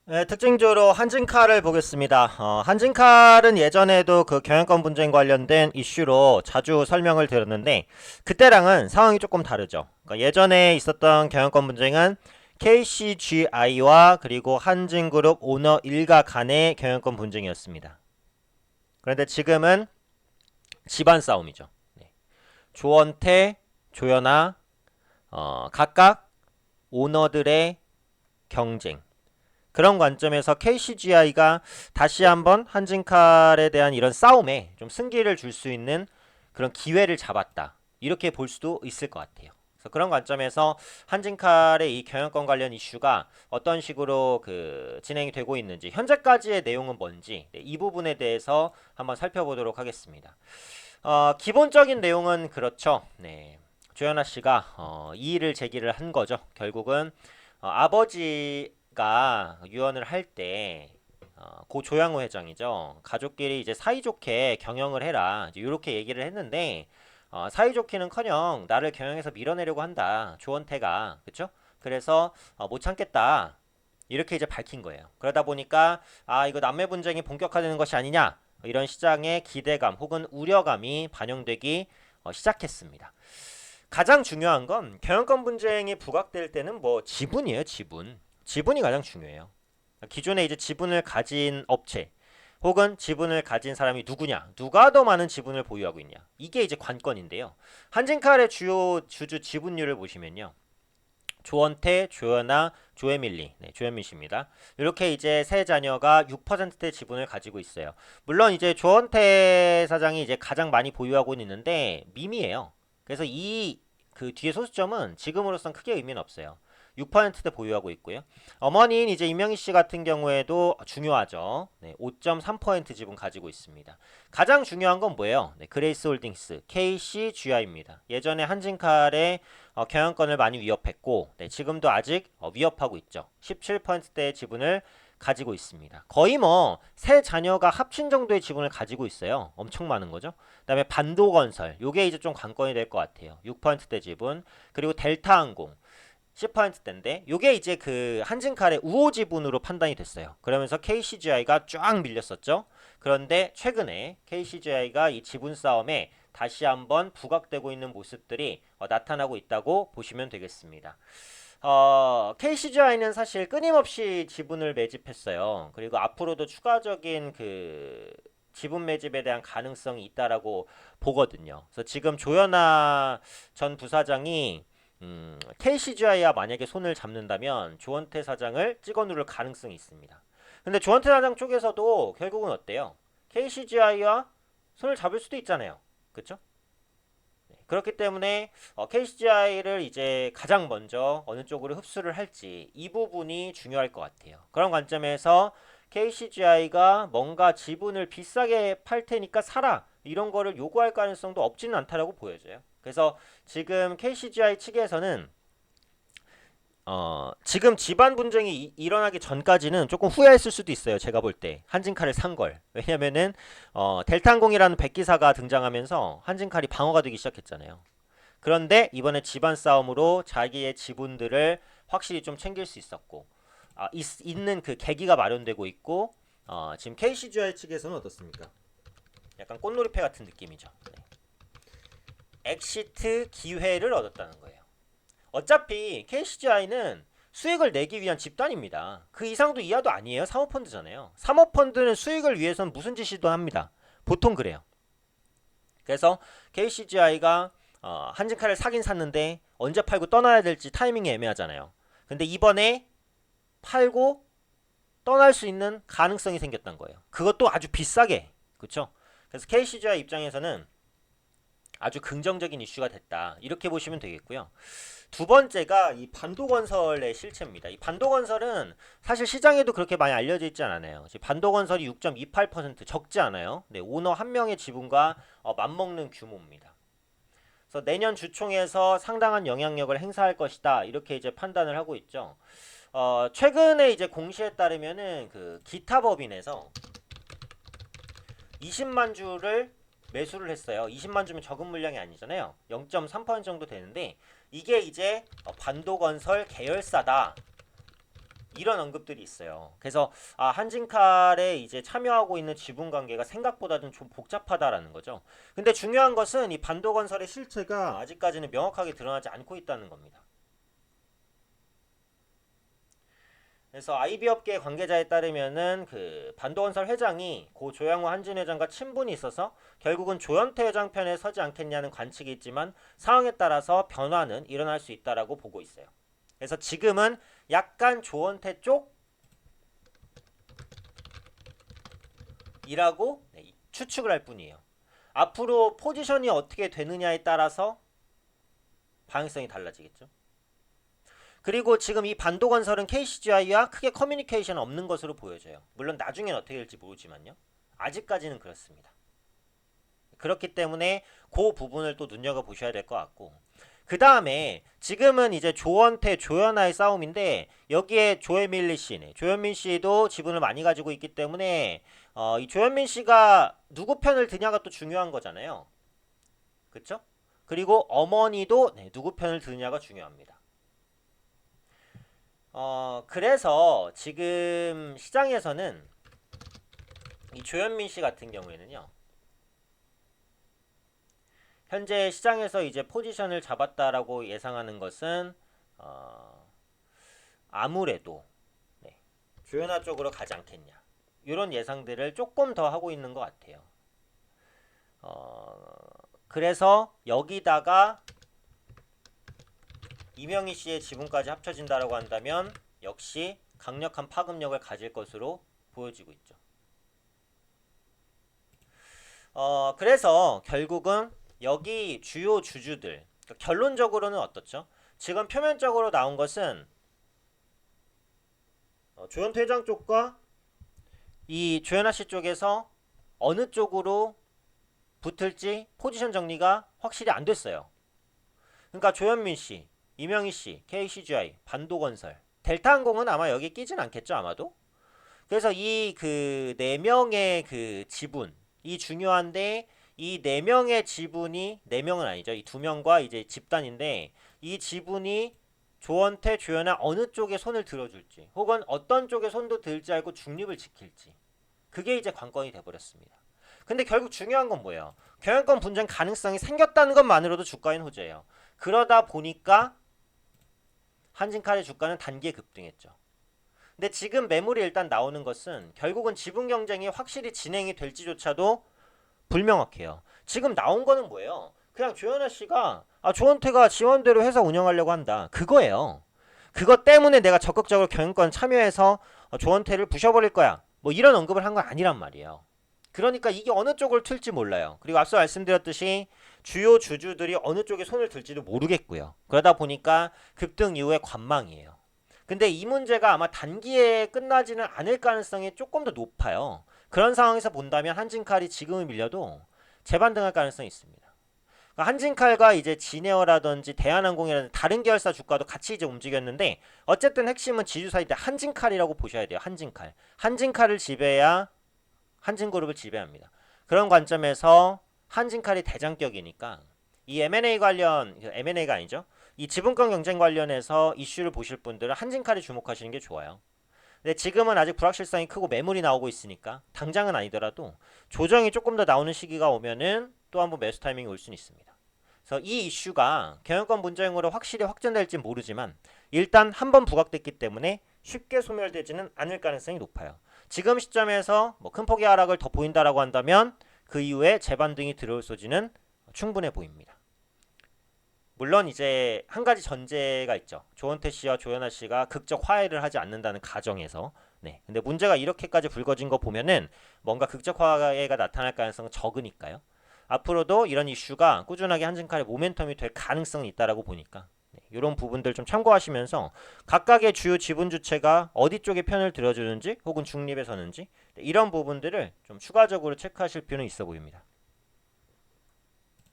네, 특징적으로 한진칼을 보겠습니다. 한진칼은 예전에도 그 경영권 분쟁 관련된 이슈로 자주 설명을 드렸는데 그때랑은 상황이 조금 다르죠. 그러니까 예전에 있었던 경영권 분쟁은 KCGI와 그리고 한진그룹 오너 일가 간의 경영권 분쟁이었습니다. 그런데 지금은 집안 싸움이죠. 네. 조원태, 조연아 각각 오너들의 경쟁. 그런 관점에서 KCGI가 다시 한번 한진칼에 대한 이런 싸움에 좀 승기를 줄 수 있는 그런 기회를 잡았다. 이렇게 볼 수도 있을 것 같아요. 그래서 그런 관점에서 한진칼의 이 경영권 관련 이슈가 어떤 식으로 그 진행이 되고 있는지 현재까지의 내용은 뭔지 이 부분에 대해서 한번 살펴보도록 하겠습니다. 기본적인 내용은 그렇죠. 네. 조현아 씨가 이의를 제기를 한 거죠. 결국은 아버지가 유언을 할 때 고 조양호 회장이죠. 가족끼리 이제 사이좋게 경영을 해라. 이렇게 얘기를 했는데 사이좋기는커녕 나를 경영에서 밀어내려고 한다. 조원태가 그쵸? 그래서 못 참겠다. 이렇게 이제 밝힌 거예요. 그러다 보니까 이거 남매 분쟁이 본격화되는 것이 아니냐 이런 시장의 기대감 혹은 우려감이 반영되기 시작했습니다. 가장 중요한 건 경영권 분쟁이 부각될 때는 뭐 지분이에요, 지분. 지분이 가장 중요해요. 기존에 이제 지분을 가진 업체 혹은 지분을 가진 사람이 누구냐, 누가 더 많은 지분을 보유하고 있냐. 이게 이제 관건인데요. 한진칼의 주요 주주 지분율을 보시면요. 조원태, 조연아, 조에밀리, 네, 조현민 씨입니다. 이렇게 이제 세 자녀가 6%대 지분을 가지고 있어요. 물론 이제 조원태 사장이 이제 가장 많이 보유하고 있는데 미미예요. 그래서 이 그 뒤에 소수점은 지금으로선 크게 의미는 없어요. 6%대 보유하고 있고요. 어머니인 이제 이명희 씨 같은 경우에도 중요하죠. 네, 5.3% 지분 가지고 있습니다. 가장 중요한 건 뭐예요? 네, 그레이스 홀딩스, KCGI입니다. 예전에 한진칼의 경영권을 많이 위협했고 네, 지금도 아직 위협하고 있죠. 17%대의 지분을 가지고 있습니다. 거의 뭐 세 자녀가 합친 정도의 지분을 가지고 있어요. 엄청 많은 거죠. 그다음에 반도건설, 요게 이제 좀 관건이 될 것 같아요. 6%대 지분, 그리고 델타항공 10%대인데 요게 이제 그 한진칼의 우호 지분으로 판단이 됐어요. 그러면서 KCGI가 쫙 밀렸었죠. 그런데 최근에 KCGI가 이 지분 싸움에 다시 한번 부각되고 있는 모습들이 나타나고 있다고 보시면 되겠습니다. KCGI는 사실 끊임없이 지분을 매집했어요. 그리고 앞으로도 추가적인 그 지분 매집에 대한 가능성이 있다라고 보거든요. 그래서 지금 조현아 전 부사장이 KCGI와 만약에 손을 잡는다면 조원태 사장을 찍어 누를 가능성이 있습니다. 근데 조원태 사장 쪽에서도 결국은 어때요? KCGI와 손을 잡을 수도 있잖아요. 그렇죠? 그렇기 때문에 KCGI를 이제 가장 먼저 어느 쪽으로 흡수를 할지 이 부분이 중요할 것 같아요. 그런 관점에서 KCGI가 뭔가 지분을 비싸게 팔 테니까 사라 이런 거를 요구할 가능성도 없지는 않다라고 보여져요. 그래서 지금 KCGI 측에서는 지금 집안 분쟁이 일어나기 전까지는 조금 후회했을 수도 있어요. 제가 볼 때 한진칼을 산 걸. 왜냐면은 델타항공이라는 백기사가 등장하면서 한진칼이 방어가 되기 시작했잖아요. 그런데 이번에 집안 싸움으로 자기의 지분들을 확실히 좀 챙길 수 있었고 있는 그 계기가 마련되고 있고 지금 KCGI 측에서는 어떻습니까? 약간 꽃놀이패 같은 느낌이죠. 네. 엑시트 기회를 얻었다는 거예요. 어차피 KCGI는 수익을 내기 위한 집단입니다. 그 이상도 이하도 아니에요. 사모펀드잖아요. 사모펀드는 수익을 위해서는 무슨 짓이든 합니다. 보통 그래요. 그래서 KCGI가 한진칼을 사긴 샀는데 언제 팔고 떠나야 될지 타이밍이 애매하잖아요. 근데 이번에 팔고 떠날 수 있는 가능성이 생겼던 거예요. 그것도 아주 비싸게. 그렇죠? 그래서 KCGI 입장에서는 아주 긍정적인 이슈가 됐다. 이렇게 보시면 되겠고요. 두 번째가 이 반도건설의 실체입니다. 이 반도건설은 사실 시장에도 그렇게 많이 알려져 있지 않아요. 반도건설이 6.28% 적지 않아요. 네, 오너 한 명의 지분과 맞먹는 규모입니다. 그래서 내년 주총에서 상당한 영향력을 행사할 것이다. 이렇게 이제 판단을 하고 있죠. 최근에 이제 공시에 따르면은 그 기타법인에서 20만 주를 매수를 했어요. 20만 주면 적은 물량이 아니잖아요. 0.3% 정도 되는데 이게 이제 반도건설 계열사다. 이런 언급들이 있어요. 그래서 한진칼에 이제 참여하고 있는 지분 관계가 생각보다는 좀 복잡하다라는 거죠. 근데 중요한 것은 이 반도건설의 실체가 아직까지는 명확하게 드러나지 않고 있다는 겁니다. 그래서 IB업계 관계자에 따르면은 그 반도건설 회장이 고 조양호 한진 회장과 친분이 있어서 결국은 조현태 회장 편에 서지 않겠냐는 관측이 있지만 상황에 따라서 변화는 일어날 수 있다라고 보고 있어요. 그래서 지금은 약간 조현태 쪽이라고 추측을 할 뿐이에요. 앞으로 포지션이 어떻게 되느냐에 따라서 방향성이 달라지겠죠. 그리고 지금 이 반도건설은 KCGI와 크게 커뮤니케이션 없는 것으로 보여져요. 물론 나중엔 어떻게 될지 모르지만요. 아직까지는 그렇습니다. 그렇기 때문에 그 부분을 또 눈여겨보셔야 될 것 같고, 그 다음에 지금은 이제 조원태, 조연아의 싸움인데 여기에 조혜밀리 씨네. 조현민 씨도 지분을 많이 가지고 있기 때문에 이 조현민 씨가 누구 편을 드냐가 또 중요한 거잖아요. 그쵸? 그리고 어머니도 누구 편을 드냐가 중요합니다. 그래서 지금 시장에서는 이 조현민 씨 같은 경우에는요. 현재 시장에서 이제 포지션을 잡았다라고 예상하는 것은 아무래도 조연아 쪽으로 가지 않겠냐. 이런 예상들을 조금 더 하고 있는 것 같아요. 그래서 여기다가 이명희 씨의 지분까지 합쳐진다라고 한다면 역시 강력한 파급력을 가질 것으로 보여지고 있죠. 그래서 결국은 여기 주요 주주들, 그러니까 결론적으로는 어떻죠? 지금 표면적으로 나온 것은 조현태 회장 쪽과 이 조현아 씨 쪽에서 어느 쪽으로 붙을지 포지션 정리가 확실히 안 됐어요. 그러니까 조현민 씨, 이명희 씨, KCGI, 반도건설, 델타항공은 아마 여기 끼진 않겠죠, 아마도. 그래서 이 그 네 명의 그 지분이 중요한데 이 네 명의 지분이 네 명은 아니죠. 이 두 명과 이제 집단인데 이 지분이 조원태, 조연아 어느 쪽에 손을 들어줄지 혹은 어떤 쪽에 손도 들지 않고 중립을 지킬지 그게 이제 관건이 돼버렸습니다. 근데 결국 중요한 건 뭐예요? 경영권 분쟁 가능성이 생겼다는 것만으로도 주가인 호재예요. 그러다 보니까 한진칼의 주가는 단기에 급등했죠. 근데 지금 매물이 일단 나오는 것은 결국은 지분 경쟁이 확실히 진행이 될지조차도 불명확해요. 지금 나온 거는 뭐예요? 그냥 조현아 씨가 조원태가 지원대로 회사 운영하려고 한다. 그거예요. 그것 때문에 내가 적극적으로 경영권 참여해서 조원태를 부셔버릴 거야. 뭐 이런 언급을 한 건 아니란 말이에요. 그러니까 이게 어느 쪽을 틀지 몰라요. 그리고 앞서 말씀드렸듯이 주요 주주들이 어느 쪽에 손을 들지도 모르겠고요. 그러다 보니까 급등 이후에 관망이에요. 근데 이 문제가 아마 단기에 끝나지는 않을 가능성이 조금 더 높아요. 그런 상황에서 본다면 한진칼이 지금은 밀려도 재반등할 가능성이 있습니다. 그러니까 한진칼과 이제 진에어라든지 대한항공이라든지 다른 계열사 주가도 같이 이제 움직였는데 어쨌든 핵심은 지주사일 때 한진칼이라고 보셔야 돼요. 한진칼. 한진칼을 지배해야 한진그룹을 지배합니다. 그런 관점에서 한진칼이 대장격이니까 이 M&A 관련, M&A가 아니죠. 이 지분권 경쟁 관련해서 이슈를 보실 분들은 한진칼에 주목하시는 게 좋아요. 근데 지금은 아직 불확실성이 크고 매물이 나오고 있으니까 당장은 아니더라도 조정이 조금 더 나오는 시기가 오면은 또 한번 매수 타이밍이 올 수는 있습니다. 그래서 이 이슈가 경영권 분쟁으로 확실히 확전될지 모르지만 일단 한번 부각됐기 때문에 쉽게 소멸되지는 않을 가능성이 높아요. 지금 시점에서 뭐 큰 폭의 하락을 더 보인다라고 한다면 그 이후에 재반등이 들어올 소지는 충분해 보입니다. 물론 이제 한 가지 전제가 있죠. 조원태 씨와 조연아 씨가 극적 화해를 하지 않는다는 가정에서. 네. 근데 문제가 이렇게까지 불거진 거 보면은 뭔가 극적 화해가 나타날 가능성은 적으니까요. 앞으로도 이런 이슈가 꾸준하게 한진칼의 모멘텀이 될 가능성이 있다라고 보니까 이런 부분들 좀 참고하시면서 각각의 주요 지분 주체가 어디 쪽에 편을 들어주는지 혹은 중립에 서는지 이런 부분들을 좀 추가적으로 체크하실 필요는 있어 보입니다.